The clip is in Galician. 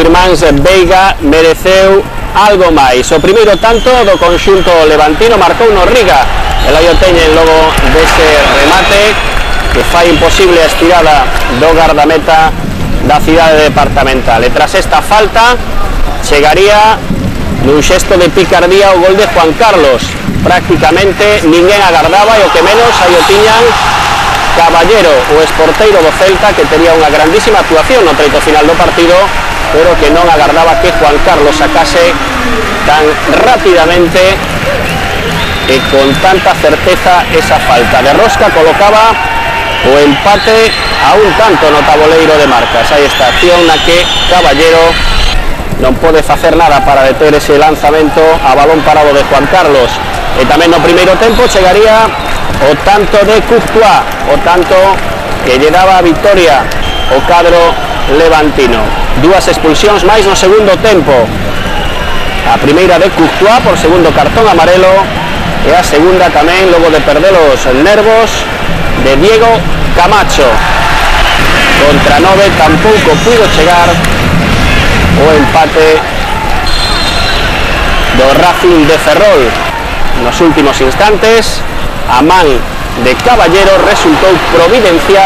irmáns Veiga mereceu algo máis. O primeiro tanto do conxunto levantino marcou no Riga, el aí o teñen logo dese remate que fai imposible a estirada do gardameta da cidade departamental. E tras esta falta chegaría nun xesto de picardía o gol de Juan Carlos. Prácticamente ninguén agardaba e o que menos aí o tiñan Caballero, o esporteiro do Celta, que tería unha grandísima actuación no treito final do partido, pero que non agardaba que Juan Carlos sacase tan rápidamente e con tanta certeza esa falta. De Rosca colocaba o empate a un tanto no taboleiro de marcas. Aí está a acción na que Caballero non pode facer nada para deter ese lanzamento a balón parado de Juan Carlos. E tamén no primeiro tempo chegaría o tanto de Courtois, o tanto que lle daba a victoria o cadro levantino. Dúas expulsións máis no segundo tempo. A primeira de Courtois por segundo cartón amarelo e a segunda tamén logo de perder os nervos de Diego Camacho. Contra 9 tampouco pudo chegar o empate do Racing de Ferrol. Nos últimos instantes, a man de Caballero resultou providencial.